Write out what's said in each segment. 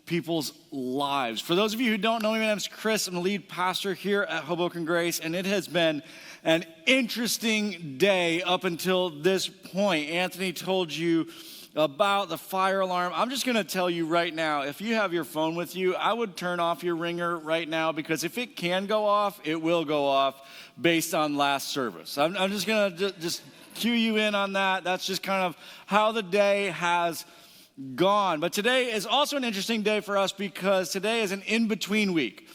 people's lives. For those of you who don't know me, my name is Chris. I'm the lead pastor here at Hoboken Grace, and it has been an interesting day up until this point. Anthony told you about the fire alarm. I'm just going to tell you right now, if you have your phone with you, I would turn off your ringer right now, because if it can go off, it will go off based on last service. I'm just going to just cue you in on that. That's just kind of how the day has gone. But today is also an interesting day for us because today is an in-between week.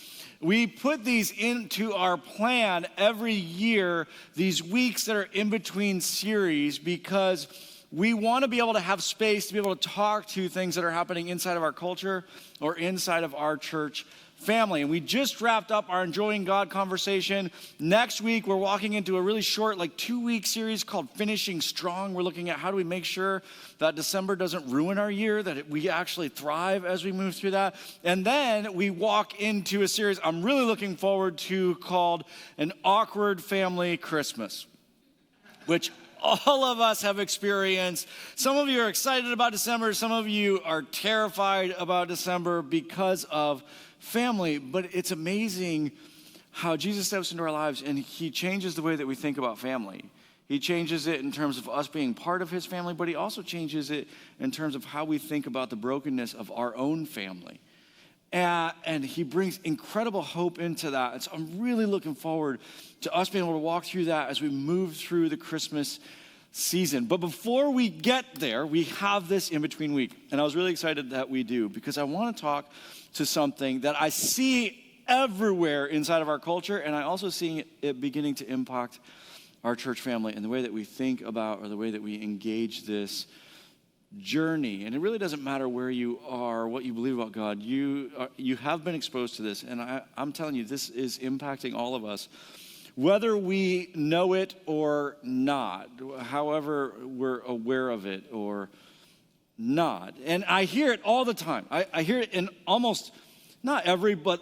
We put these into our plan every year, these weeks that are in between series, because we want to be able to have space to be able to talk to things that are happening inside of our culture or inside of our church family. And we just wrapped up our Enjoying God conversation. Next week, we're walking into a really short, 2-week series called Finishing Strong. We're looking at how do we make sure that December doesn't ruin our year, that we actually thrive as we move through that. And then we walk into a series I'm really looking forward to called An Awkward Family Christmas, which all of us have experienced. Some of you are excited about December. Some of you are terrified about December because of family. But it's amazing how Jesus steps into our lives and he changes the way that we think about family. He changes it in terms of us being part of his family, but he also changes it in terms of how we think about the brokenness of our own family. And he brings incredible hope into that. And so I'm really looking forward to us being able to walk through that as we move through the Christmas season. But before we get there, we have this in-between week. And I was really excited that we do, because I want to talk to something that I see everywhere inside of our culture, and I also see it beginning to impact our church family and the way that we think about, or the way that we engage this journey. And it really doesn't matter where you are, what you believe about God. You have been exposed to this, and I'm telling you, this is impacting all of us, whether we know it or not, however we're aware of it or not. And I hear it all the time. I hear it in almost, not every, but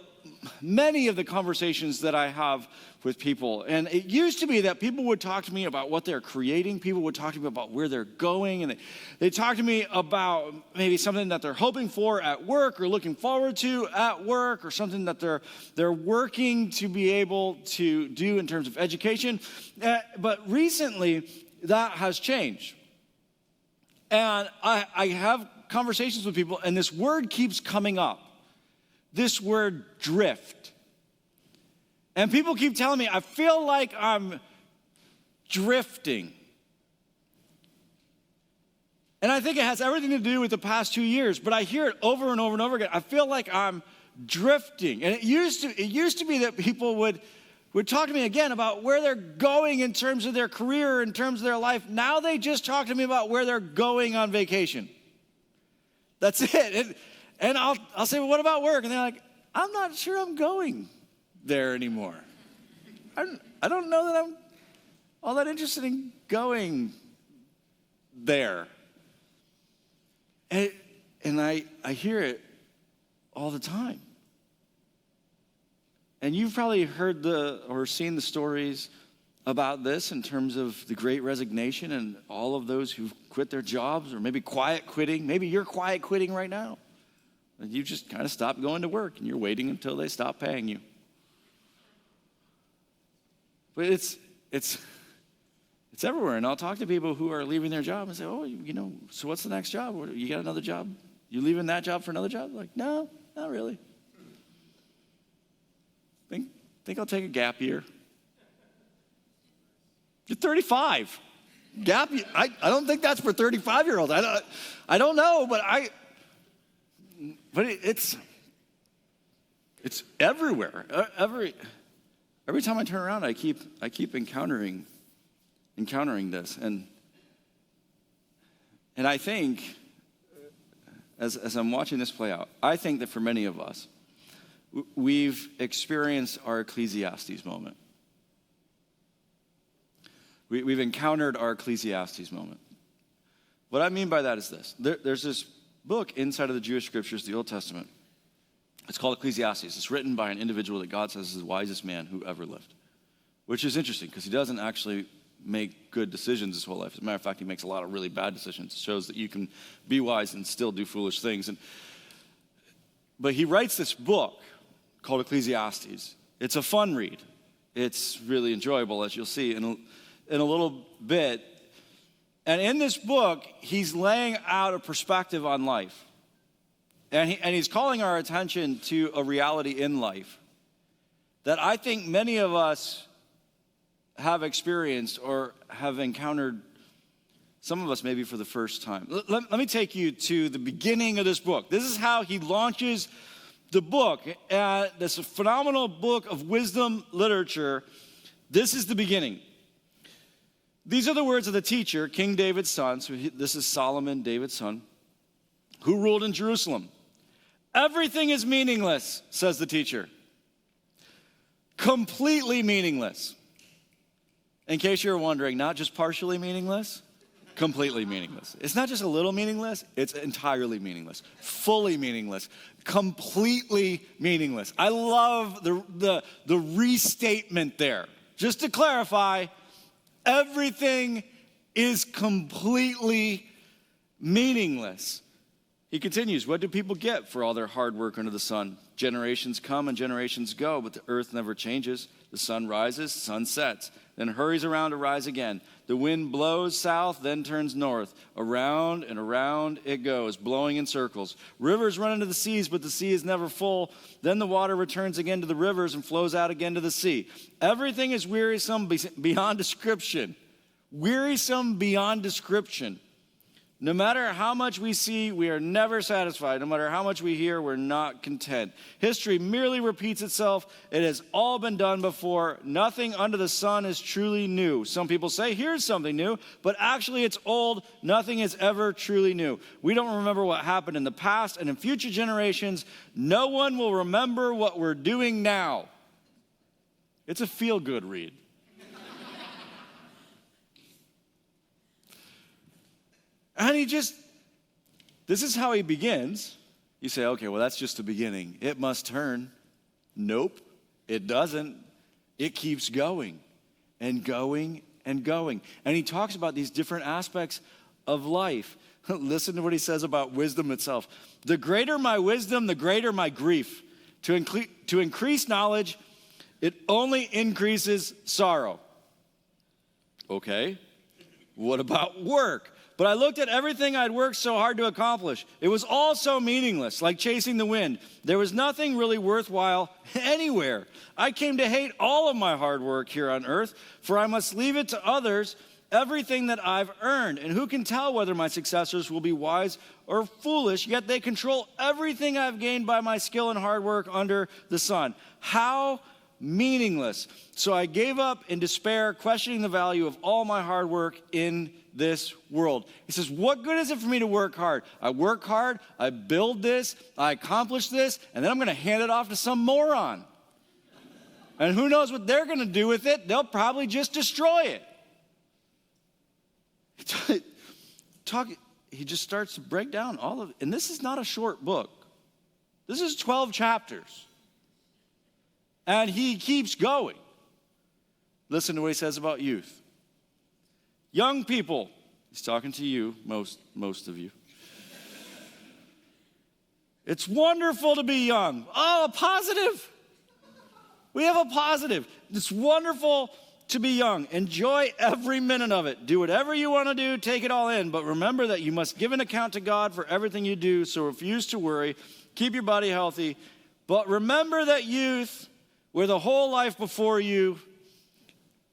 many of the conversations that I have with people. And it used to be that people would talk to me about what they're creating. People would talk to me about where they're going. And they talk to me about maybe something that they're hoping for at work or looking forward to at work, or something that they're working to be able to do in terms of education. But recently, that has changed. And I have conversations with people, and this word keeps coming up. This word, drift. And people keep telling me, I feel like I'm drifting. And I think it has everything to do with the past 2 years, but I hear it over and over and over again. I feel like I'm drifting. And it used to be that people would talk to me again about where they're going in terms of their career, in terms of their life. Now they just talk to me about where they're going on vacation. That's it. And I'll say, well, what about work? And they're like, I'm not sure I'm going there anymore. I don't know that I'm all that interested in going there. And I hear it all the time. And you've probably heard or seen the stories about this in terms of the Great Resignation and all of those who've quit their jobs, or maybe quiet quitting. Maybe you're quiet quitting right now. You just kind of stopped going to work and you're waiting until they stop paying you. But it's everywhere. And I'll talk to people who are leaving their job and say, oh, so what's the next job? You got another job? You leaving that job for another job? Like, no, not really. Think I'll take a gap year. You're 35. Gap year. I don't think that's for 35-year-olds. I don't know, but it's everywhere. Every time I turn around, I keep encountering this, and I think as I'm watching this play out, I think that for many of us, we've experienced our Ecclesiastes moment. We've encountered our Ecclesiastes moment. What I mean by that is this: there's this book inside of the Jewish scriptures, the Old Testament. It's called Ecclesiastes. It's written by an individual that God says is the wisest man who ever lived, which is interesting because he doesn't actually make good decisions his whole life. As a matter of fact, he makes a lot of really bad decisions. It shows that you can be wise and still do foolish things. But he writes this book called Ecclesiastes. It's a fun read. It's really enjoyable, as you'll see in a little bit. And in this book, he's laying out a perspective on life. And he's calling our attention to a reality in life that I think many of us have experienced or have encountered, some of us maybe for the first time. Let me take you to the beginning of this book. This is how he launches the book. This phenomenal book of wisdom literature. This is the beginning. These are the words of the teacher, King David's son. So this is Solomon, David's son, who ruled in Jerusalem. Everything is meaningless, says the teacher. Completely meaningless. In case you're wondering, not just partially meaningless, completely meaningless. It's not just a little meaningless, it's entirely meaningless, fully meaningless, completely meaningless. I love the restatement there. Just to clarify, everything is completely meaningless. He continues, what do people get for all their hard work under the sun? Generations come and generations go, but the earth never changes. The sun rises, sun sets, then hurries around to rise again. The wind blows south, then turns north. Around and around it goes, blowing in circles. Rivers run into the seas, but the sea is never full. Then the water returns again to the rivers and flows out again to the sea. Everything is wearisome beyond description. Wearisome beyond description. No matter how much we see, we are never satisfied. No matter how much we hear, we're not content. History merely repeats itself. It has all been done before. Nothing under the sun is truly new. Some people say, here's something new, but actually it's old. Nothing is ever truly new. We don't remember what happened in the past, and in future generations, no one will remember what we're doing now. It's a feel-good read. And this is how he begins. You say, okay, well, that's just the beginning. It must turn. Nope, it doesn't. It keeps going and going and going. And he talks about these different aspects of life. Listen to what he says about wisdom itself. The greater my wisdom, the greater my grief. To increase knowledge, it only increases sorrow. Okay, what about work? But I looked at everything I'd worked so hard to accomplish. It was all so meaningless, like chasing the wind. There was nothing really worthwhile anywhere. I came to hate all of my hard work here on earth, for I must leave it to others, everything that I've earned. And who can tell whether my successors will be wise or foolish, yet they control everything I've gained by my skill and hard work under the sun. How meaningless. So I gave up in despair, questioning the value of all my hard work in this world. He says, what good is it for me to work hard? I work hard, I build this, I accomplish this, and then I'm going to hand it off to some moron. And who knows what they're going to do with it? They'll probably just destroy it. He just starts to break down all of it. And this is not a short book. This is 12 chapters. And he keeps going. Listen to what he says about youth. Young people, he's talking to you, most of you. It's wonderful to be young. Oh, a positive. We have a positive. It's wonderful to be young. Enjoy every minute of it. Do whatever you want to do. Take it all in. But remember that you must give an account to God for everything you do. So refuse to worry. Keep your body healthy. But remember that youth, with a whole life before you,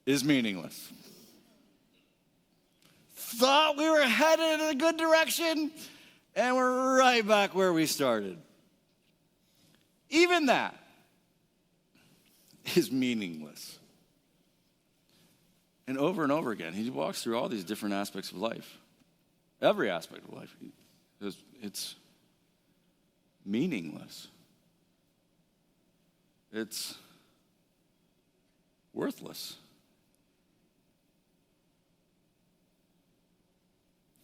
is meaningless. Thought we were headed in a good direction, and we're right back where we started. Even that is meaningless. And over again, he walks through all these different aspects of life. Every aspect of life. It's meaningless. It's worthless.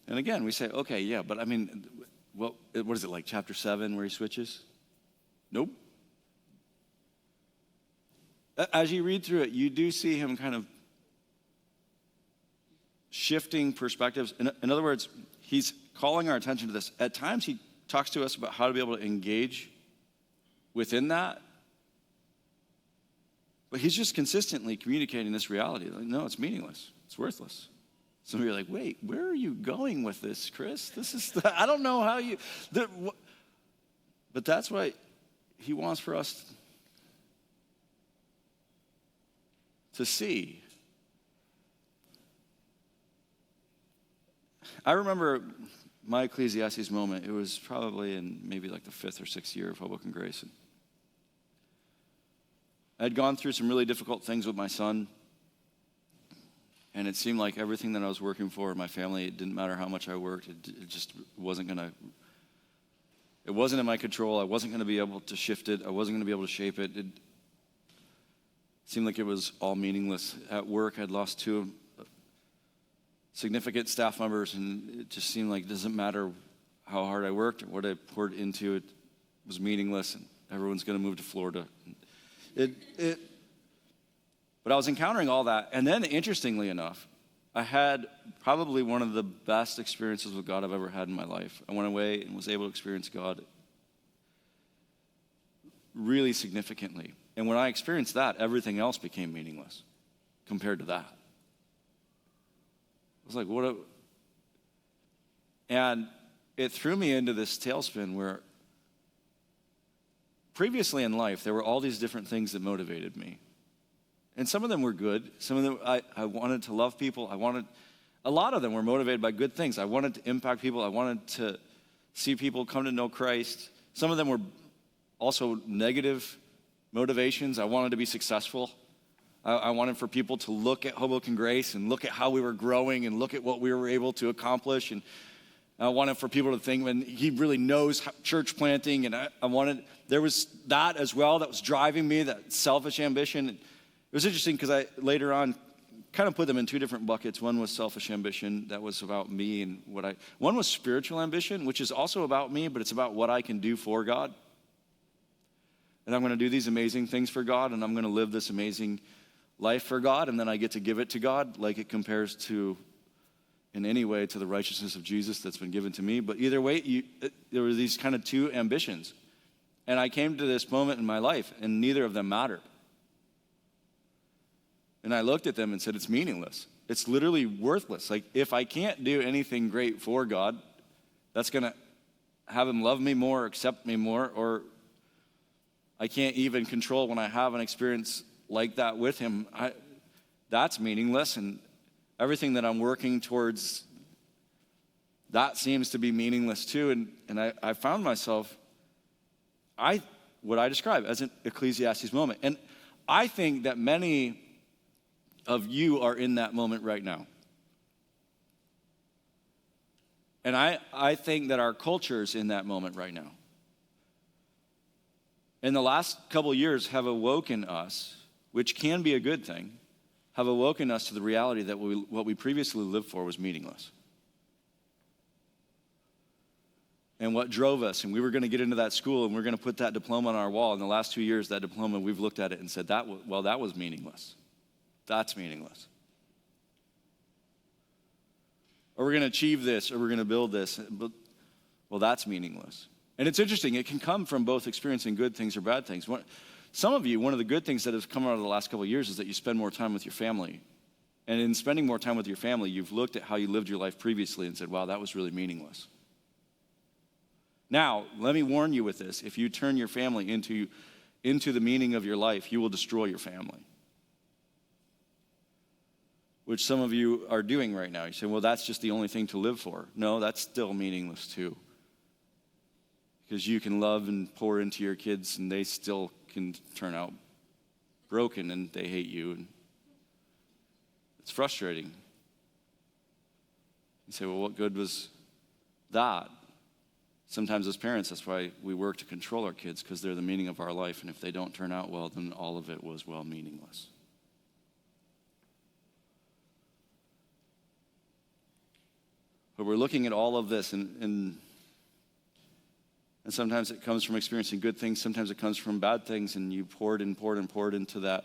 And again, we say, okay, yeah, but I mean, what is it like, chapter 7 where he switches? Nope. As you read through it, you do see him kind of shifting perspectives. In other words, he's calling our attention to this. At times, he talks to us about how to be able to engage within that. But he's just consistently communicating this reality. Like, no, it's meaningless. It's worthless. Some of you are like, wait, where are you going with this, Chris? I don't know how you, but that's what he wants for us to see. I remember my Ecclesiastes moment. It was probably in maybe like the 5th or 6th year of Hoboken Grace. And I had gone through some really difficult things with my son, and it seemed like everything that I was working for in my family, it didn't matter how much I worked, it just wasn't it wasn't in my control. I wasn't going to be able to shift it. I wasn't going to be able to shape it. It seemed like it was all meaningless. At work, I'd lost 2 significant staff members, and it just seemed like it doesn't matter how hard I worked or what I poured into it, was meaningless, and everyone's going to move to Florida. But I was encountering all that, and then interestingly enough, I had probably one of the best experiences with God I've ever had in my life. I went away and was able to experience God really significantly. And when I experienced that, everything else became meaningless compared to that. I was like, and it threw me into this tailspin where previously in life, there were all these different things that motivated me. And some of them were good. Some of them, I wanted to love people. A lot of them were motivated by good things. I wanted to impact people. I wanted to see people come to know Christ. Some of them were also negative motivations. I wanted to be successful. I wanted for people to look at Hoboken Grace and look at how we were growing and look at what we were able to accomplish. And I wanted for people to think, when he really knows church planting. And there was that as well that was driving me, that selfish ambition. It was interesting because I later on kind of put them in 2 different buckets. One was selfish ambition, that was about me and one was spiritual ambition, which is also about me, but it's about what I can do for God. And I'm going to do these amazing things for God, and I'm going to live this amazing life for God, and then I get to give it to God like it compares to, in any way, to the righteousness of Jesus that's been given to me. But either way, there were these kind of 2 ambitions. And I came to this moment in my life, and neither of them mattered. And I looked at them and said, it's meaningless. It's literally worthless. Like, if I can't do anything great for God, that's going to have him love me more, accept me more, or I can't even control when I have an experience like that with him. That's meaningless, and everything that I'm working towards, that seems to be meaningless too. And I found myself, what I describe as an Ecclesiastes moment. And I think that many of you are in that moment right now. And I think that our culture is in that moment right now. In the last couple of years have awoken us, which can be a good thing, have awoken us to the reality that what we previously lived for was meaningless. And what drove us, and we were going to get into that school, and we we're going to put that diploma on our wall. In the last 2 years, that diploma, we've looked at it and said, that was meaningless. That's meaningless. Or we're going to achieve this, or we're going to build this. But, well, that's meaningless. And it's interesting. It can come from both experiencing good things or bad things. Some of you, one of the good things that has come out of the last couple of years is that you spend more time with your family. And in spending more time with your family, you've looked at how you lived your life previously and said, wow, that was really meaningless. Now, let me warn you with this. If you turn your family into the meaning of your life, you will destroy your family. Which some of you are doing right now. You say, well, that's just the only thing to live for. No, that's still meaningless too. Because you can love and pour into your kids, and they still can turn out broken, and they hate you. And it's frustrating. You say, well, what good was that? Sometimes as parents, that's why we work to control our kids, because they're the meaning of our life, and if they don't turn out well, then all of it was, well, meaningless. But we're looking at all of this, and sometimes it comes from experiencing good things, sometimes it comes from bad things, and you poured and poured and poured into that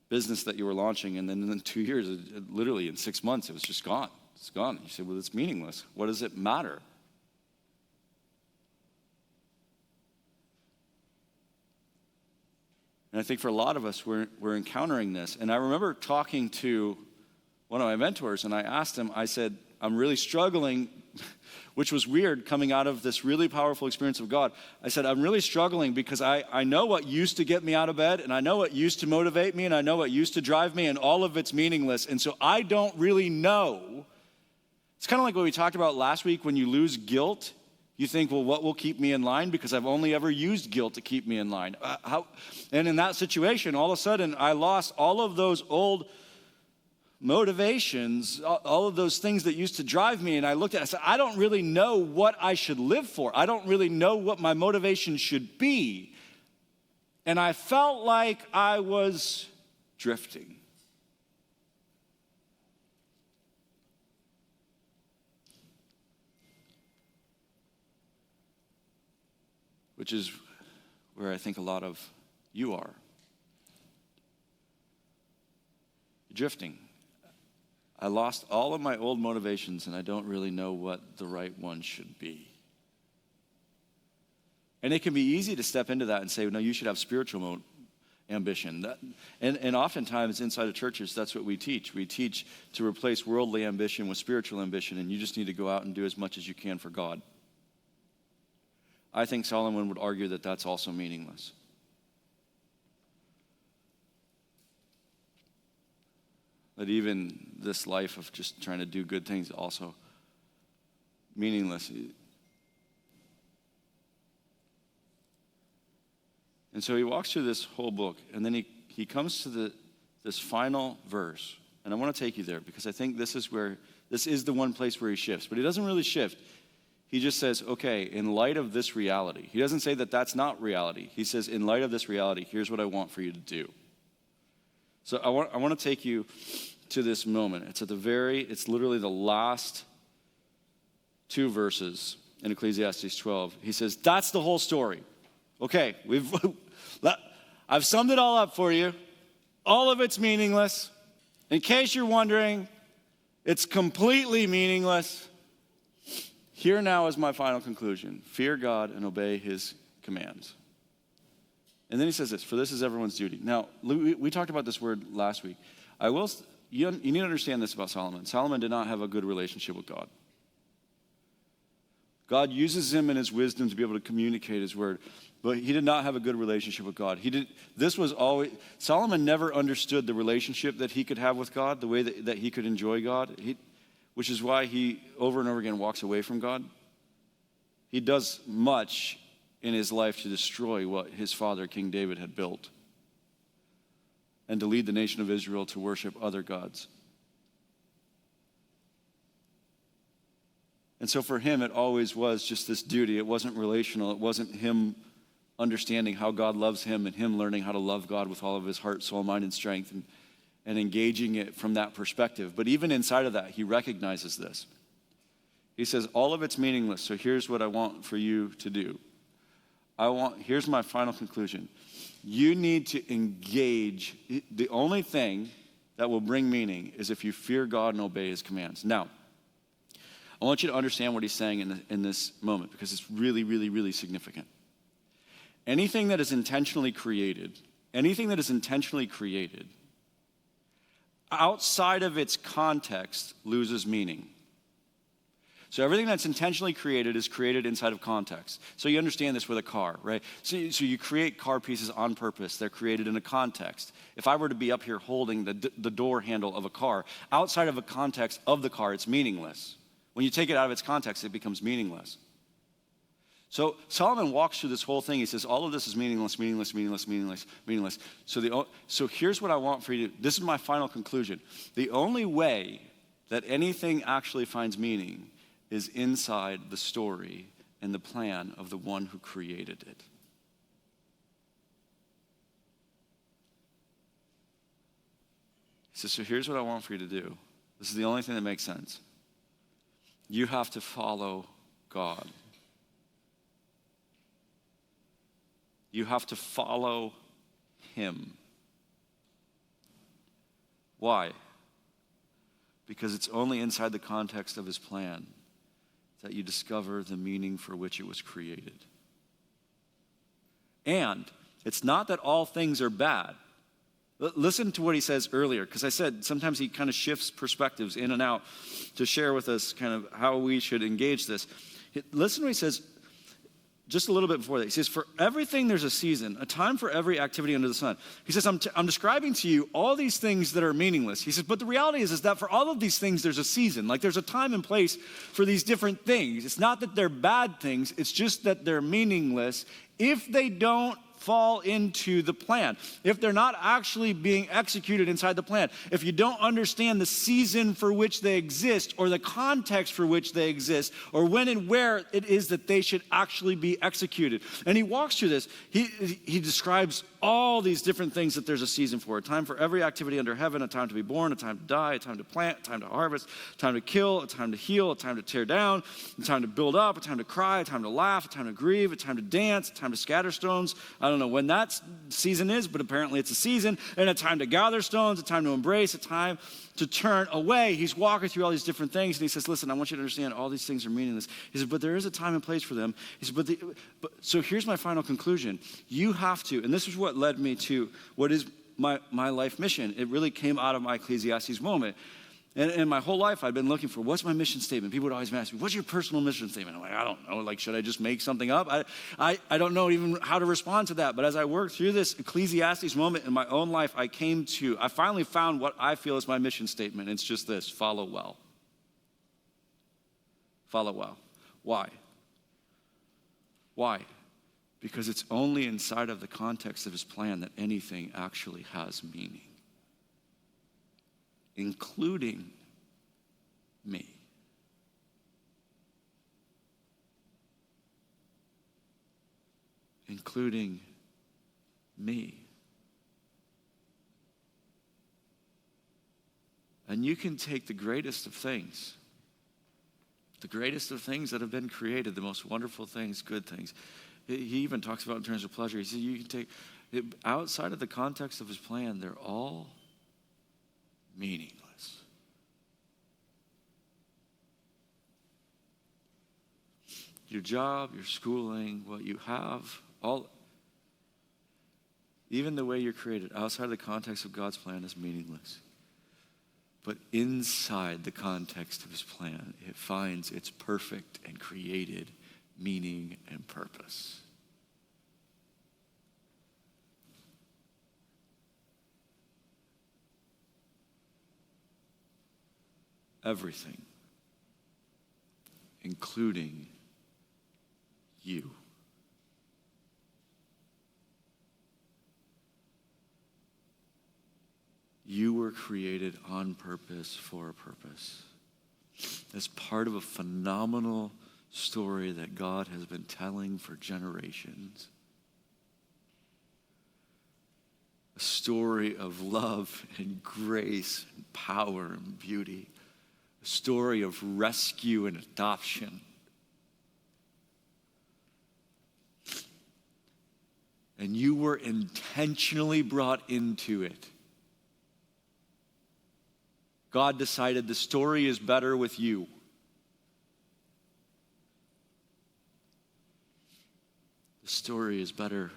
business that you were launching, and then in 2 years, literally in 6 months, it was just gone. It's gone. You say, well, it's meaningless. What does it matter? And I think for a lot of us, we're encountering this. And I remember talking to one of my mentors, and I asked him, I said, I'm really struggling, which was weird coming out of this really powerful experience of God. I said, I'm really struggling because I know what used to get me out of bed, and I know what used to motivate me, and I know what used to drive me, and all of it's meaningless. And so I don't really know. It's kind of like what we talked about last week. When you lose guilt, you think, well, what will keep me in line? Because I've only ever used guilt to keep me in line. And in that situation, all of a sudden, I lost all of those old motivations, all of those things that used to drive me. And I looked at it, I said, I don't really know what I should live for. I don't really know what my motivation should be. And I felt like I was drifting. Which is where I think a lot of you are. You're drifting. I lost all of my old motivations, and I don't really know what the right one should be. And it can be easy to step into that and say, no, you should have spiritual ambition. And oftentimes inside of churches, that's what we teach. We teach to replace worldly ambition with spiritual ambition, and you just need to go out and do as much as you can for God. I think Solomon would argue that that's also meaningless. That even this life of just trying to do good things is also meaningless. And so he walks through this whole book, and then he comes to this final verse. And I want to take you there because I think this is the one place where he shifts. But he doesn't really shift. He just says, okay, in light of this reality. He doesn't say that that's not reality. He says, in light of this reality, here's what I want for you to do. So I want to take you to this moment. It's literally the last two verses in Ecclesiastes 12. He says, that's the whole story. Okay, I've summed it all up for you. All of it's meaningless. In case you're wondering, it's completely meaningless. Here now is my final conclusion. Fear God and obey his commands. And then he says this, for this is everyone's duty. Now, we talked about this word last week. You need to understand this about Solomon. Solomon did not have a good relationship with God. God uses him in his wisdom to be able to communicate his word, but he did not have a good relationship with God. Solomon never understood the relationship that he could have with God, the way that he could enjoy God, which is why he over and over again walks away from God. He does much in his life to destroy what his father, King David, had built and to lead the nation of Israel to worship other gods. And so for him, it always was just this duty. It wasn't relational. It wasn't him understanding how God loves him and him learning how to love God with all of his heart, soul, mind, and strength and engaging it from that perspective. But even inside of that, he recognizes this. He says, all of it's meaningless, so here's what I want for you to do. Here's my final conclusion. You need to engage. The only thing that will bring meaning is if you fear God and obey his commands. Now, I want you to understand what he's saying in this moment because it's really, really, really significant. Anything that is intentionally created outside of its context loses meaning. So everything that's intentionally created is created inside of context. So you understand this with a car, right? So you create car pieces on purpose. They're created in a context. If I were to be up here holding the door handle of a car, outside of a context of the car, it's meaningless. When you take it out of its context, it becomes meaningless. So Solomon walks through this whole thing. He says, all of this is meaningless, meaningless, meaningless, meaningless, meaningless. So here's what I want for you to do. This is my final conclusion. The only way that anything actually finds meaning is inside the story and the plan of the one who created it. He says, so here's what I want for you to do. This is the only thing that makes sense. You have to follow God. You have to follow him. Why? Because it's only inside the context of his plan that you discover the meaning for which it was created. And It's not that all things are bad. Listen to what he says earlier, because I said sometimes he kind of shifts perspectives in and out to share with us kind of how we should engage this. Listen to what he says just a little bit before that. He says, for everything there's a season, a time for every activity under the sun. He says, I'm describing to you all these things that are meaningless. He says, but the reality is that for all of these things, there's a season. Like there's a time and place for these different things. It's not that they're bad things. It's just that they're meaningless if they don't fall into the plan, if they're not actually being executed inside the plan, if you don't understand the season for which they exist or the context for which they exist or when and where it is that they should actually be executed. And he walks through this. He describes all these different things that there's a season for, a time for every activity under heaven, a time to be born, a time to die, a time to plant, a time to harvest, a time to kill, a time to heal, a time to tear down, a time to build up, a time to cry, a time to laugh, a time to grieve, a time to dance, a time to scatter stones. I don't know when that season is, but apparently it's a season, and a time to gather stones, a time to embrace, a time to turn away. He's walking through all these different things, and he says, listen, I want you to understand all these things are meaningless. He says, but there is a time and place for them. He says, so here's my final conclusion. You have to, and this is what led me to what is my life mission. It really came out of my Ecclesiastes moment. And my whole life, I've been looking for, what's my mission statement? People would always ask me, what's your personal mission statement? I'm like, I don't know. Like, should I just make something up? I don't know even how to respond to that. But as I worked through this Ecclesiastes moment in my own life, I finally found what I feel is my mission statement. It's just this: follow well. Follow well. Why? Why? Because it's only inside of the context of his plan that anything actually has meaning, including me. Including me. And you can take the greatest of things that have been created, the most wonderful things, good things. He even talks about in terms of pleasure. He says you can take it outside of the context of his plan, they're all meaningless. Your job, your schooling, what you have, even the way you're created outside of the context of God's plan is meaningless. But inside the context of his plan, it finds its perfect and created meaning and purpose. Everything, including you. You were created on purpose for a purpose. As part of a phenomenal story that God has been telling for generations. A story of love and grace and power and beauty. A story of rescue and adoption. And you were intentionally brought into it. God decided the story is better with you. The story is better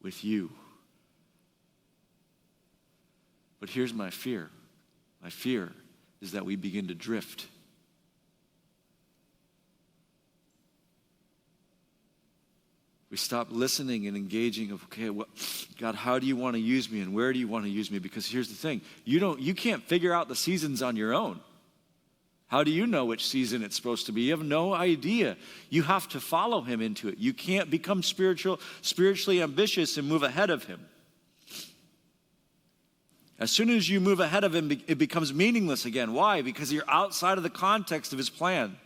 with you. But here's my fear. My fear is that we begin to drift. We stop listening and engaging of, okay, God, how do you want to use me and where do you want to use me? Because here's the thing, you can't figure out the seasons on your own. How do you know which season it's supposed to be? You have no idea. You have to follow him into it. You can't become spiritually ambitious and move ahead of him. As soon as you move ahead of him, it becomes meaningless again. Why? Because you're outside of the context of his plan.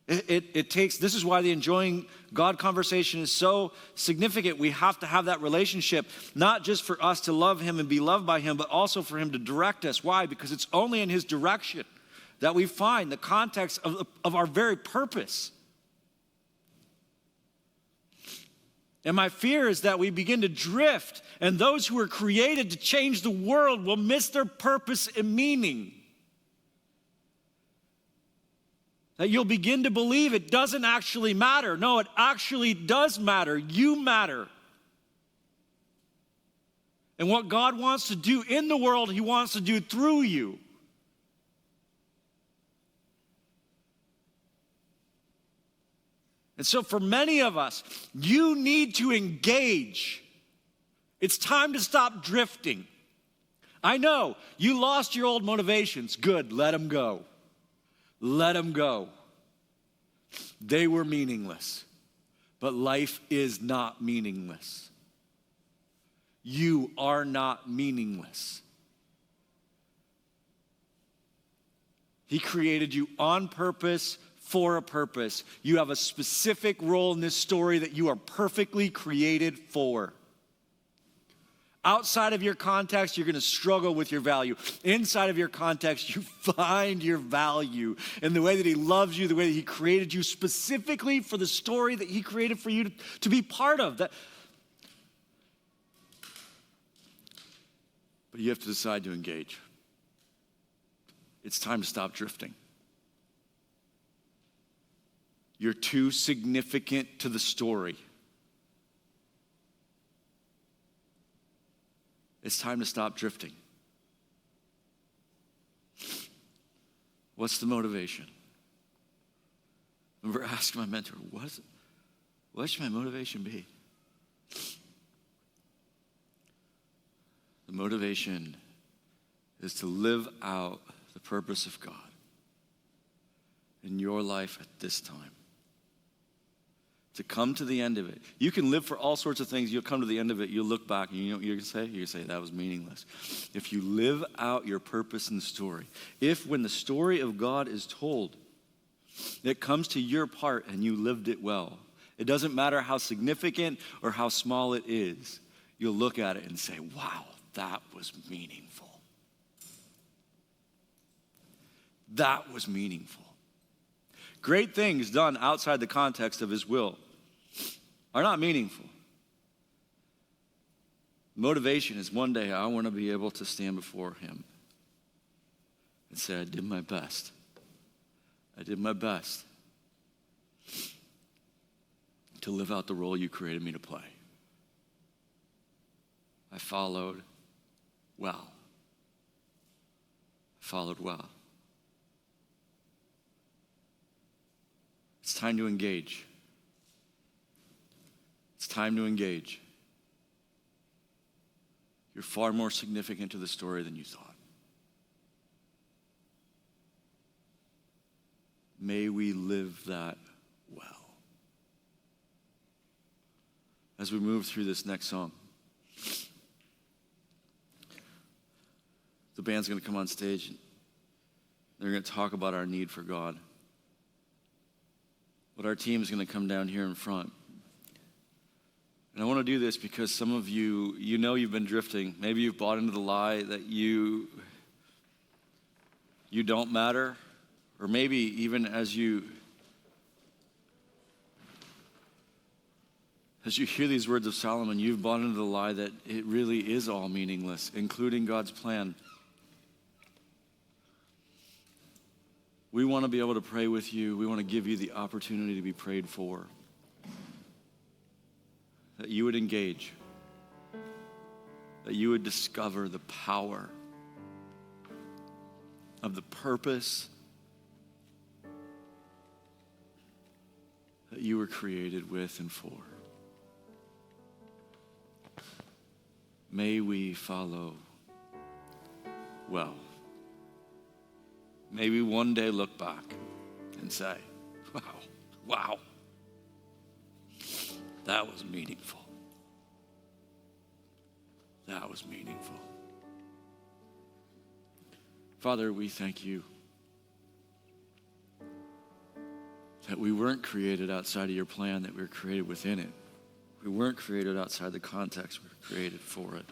This is why the enjoying God conversation is so significant. We have to have that relationship, not just for us to love him and be loved by him, but also for him to direct us. Why? Because it's only in his direction that we find the context of our very purpose. And my fear is that we begin to drift, and those who are created to change the world will miss their purpose and meaning. That you'll begin to believe it doesn't actually matter. No, it actually does matter. You matter. And what God wants to do in the world, he wants to do through you. And so for many of us, you need to engage. It's time to stop drifting. I know you lost your old motivations. Good, let them go. Let them go. They were meaningless, but life is not meaningless. You are not meaningless. He created you on purpose, for a purpose. You have a specific role in this story that you are perfectly created for. Outside of your context, you're going to struggle with your value. Inside of your context, you find your value in the way that he loves you, the way that he created you specifically for the story that he created for you to be part of. But you have to decide to engage. It's time to stop drifting. You're too significant to the story. It's time to stop drifting. What's the motivation? I remember asking my mentor, what should my motivation be? The motivation is to live out the purpose of God in your life at this time. To come to the end of it. You can live for all sorts of things. You'll come to the end of it. You'll look back and you know what you're going to say? You're going to say, that was meaningless. If you live out your purpose in the story, if when the story of God is told, it comes to your part and you lived it well, it doesn't matter how significant or how small it is, you'll look at it and say, wow, that was meaningful. That was meaningful. Great things done outside the context of his will are not meaningful. Motivation is one day I want to be able to stand before him and say, I did my best. I did my best to live out the role you created me to play. I followed well. I followed well. It's time to engage. It's time to engage. You're far more significant to the story than you thought. May we live that well. As we move through this next song, the band's going to come on stage and they're going to talk about our need for God. But our team is going to come down here in front. And I want to do this because some of you, you know you've been drifting. Maybe you've bought into the lie that you don't matter. Or maybe even as you hear these words of Solomon, you've bought into the lie that it really is all meaningless, including God's plan. We want to be able to pray with you. We want to give you the opportunity to be prayed for. That you would engage. That you would discover the power of the purpose that you were created with and for. May we follow well. May we one day look back and say, wow, that was meaningful. That was meaningful. Father, we thank you that we weren't created outside of your plan, that we were created within it. We weren't created outside the context, we were created for it.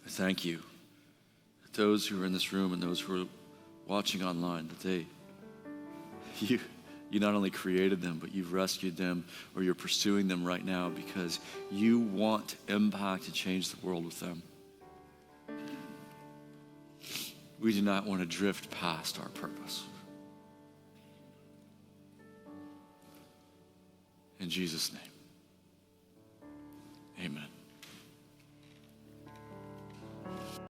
I thank you that those who are in this room and those who are watching online, that you not only created them, but you've rescued them, or you're pursuing them right now because you want to impact and change the world with them. We do not want to drift past our purpose. In Jesus' name.